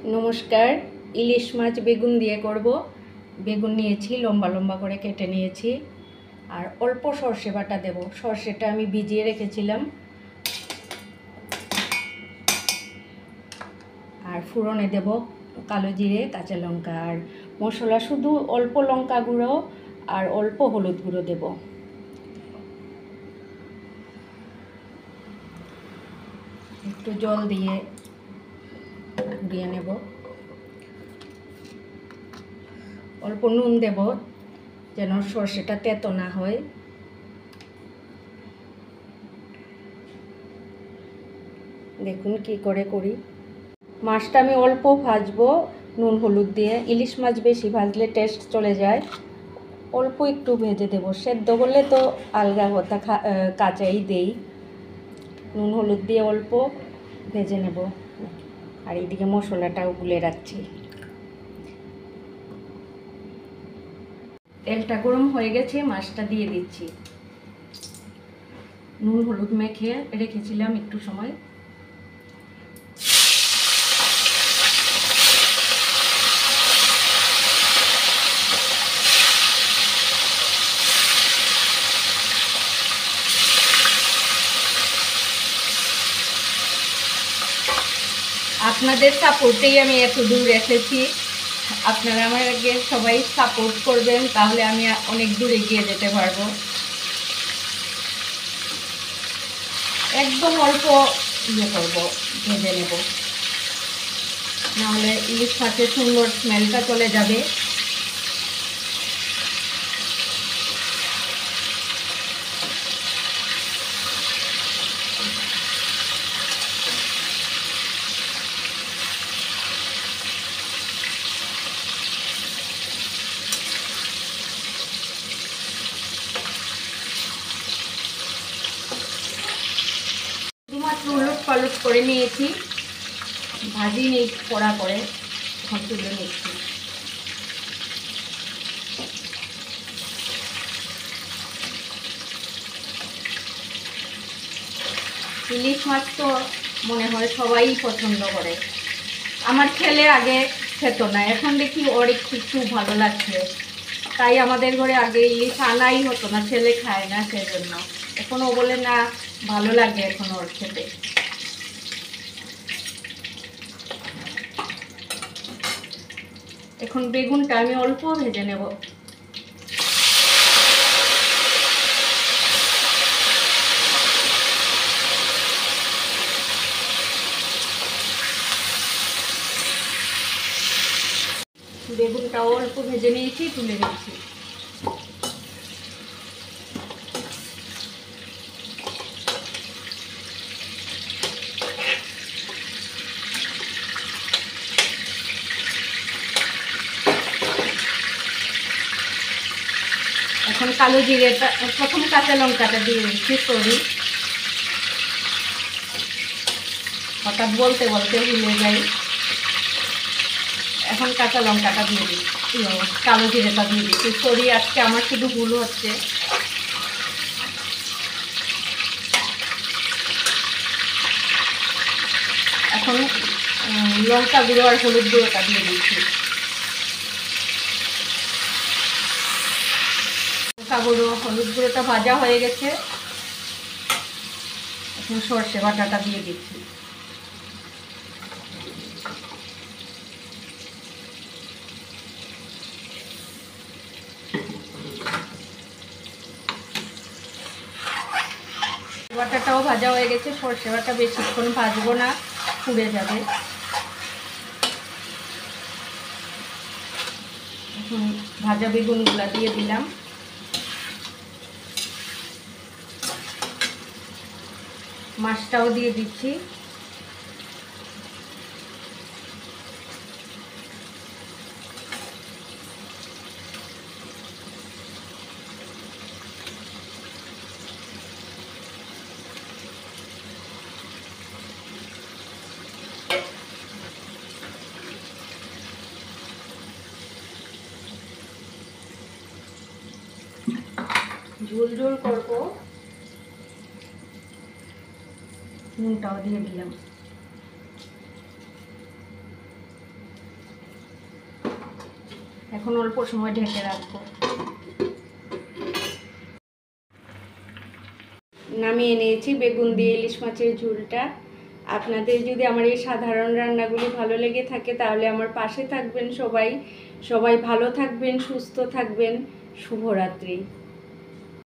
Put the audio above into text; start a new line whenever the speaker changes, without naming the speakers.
নমস্কার। ইলিশ মাছ বেগুন দিয়ে করব। বেগুন নিয়েছি, লম্বা লম্বা করে কেটে নিয়েছি, আর অল্প সর্ষে বাটা দেব। সর্ষেটা আমি ভিজিয়ে রেখেছিলাম। আর ফোড়নে দেব কালো জিরে, কাঁচা লঙ্কা, আর মশলা শুধু অল্প লঙ্কা গুঁড়ো আর অল্প হলুদ গুঁড়ো দেব। একটু জল দিয়ে দিয়ে নেব। অল্প নুন দেব যেন সর্ষেটা তেতো না হয়। দেখুন কি করে করি। মাছটা আমি অল্প ভাজবো নুন হলুদ দিয়ে। ইলিশ মাছ বেশি ভাজলে টেস্ট চলে যায়। অল্প একটু ভেজে দেব। সেদ্ধ করলে তো আলগা কথা, কাঁচাই দেই। নুন হলুদ দিয়ে অল্প ভেজে নেব। আর এইদিকে মশলাটাও গুলে রাখছি। তেলটা গরম হয়ে গেছে, মাছটা দিয়ে দিচ্ছি। নুন হলুদ মেখে রেখেছিলাম একটু সময়। আপনাদের সাপোর্টেই আমি এত দূর এসেছি। আপনারা আমাকে সবাই সাপোর্ট করবেন, তাহলে আমি অনেক দূর এগিয়ে যেতে পারবো। একদম অল্প করব, ভেজে নেব, নাহলে ইলিশ মাছের সুন্দর স্মেলটা চলে যাবে। শুধুমাত্র উলট পালট করে নিয়েছি, ভাজি নেই কড়া করে, এখন তুলে নিচ্ছি। ইলিশ মাছ তো মনে হয় সবাই পছন্দ করে। আমার ছেলে আগে খেত না, এখন দেখি ওর একটু ভালো লাগছে। তাই আমাদের ঘরে আগে ইলিশ আনাই হতো না, ছেলে খায় না সেজন্য। এখন ও বলে না, ভালো লাগে এখন ওর খেতে। এখন বেগুনটা আমি অল্প ভেজে নেব। বেগুনটা অল্প ভেজে নিয়েছি, তুলে নিচ্ছি। এখন কালো জিরেটা, প্রথম কাঁচা লঙ্কাটা দিয়ে দিচ্ছি। সরি, হঠাৎ বলতে বলতে ভুলে যাই। এখন কাঁচা লঙ্কাটা দিয়ে দিচ্ছি, কালো জিরেটা দিয়ে দিচ্ছি। সরি, আজকে আমার শুধু ভুল হচ্ছে। এখন লঙ্কা গুঁড়ো আর হলুদ গুঁড়োটা দিয়ে দিচ্ছি। লঙ্কা গুঁড়ো হলুদ গুঁড়োটা ভাজা হয়ে গেছে। এখন সর্ষে বাটাটা দিয়ে দিচ্ছি। বাটাটাও ভাজা হয়ে গেছে। সর্ষে বাটা বেশিক্ষণ ভাজবো না, পুড়ে যাবে। এখন ভাজা বেগুনগুলা দিয়ে দিলাম। মাছটাও দিয়ে দিচ্ছি। ঝোল ঝোল করবো, নুনটাও দিয়ে দিলাম। এখন অল্প সময় ঢেকে রাখবো। নামিয়ে নিয়েছি বেগুন দিয়ে ইলিশ মাছের ঝোলটা। আপনাদের যদি আমার এই সাধারণ রান্নাগুলি ভালো লেগে থাকে তাহলে আমার পাশে থাকবেন সবাই। সবাই ভালো থাকবেন, সুস্থ থাকবেন। শুভরাত্রি।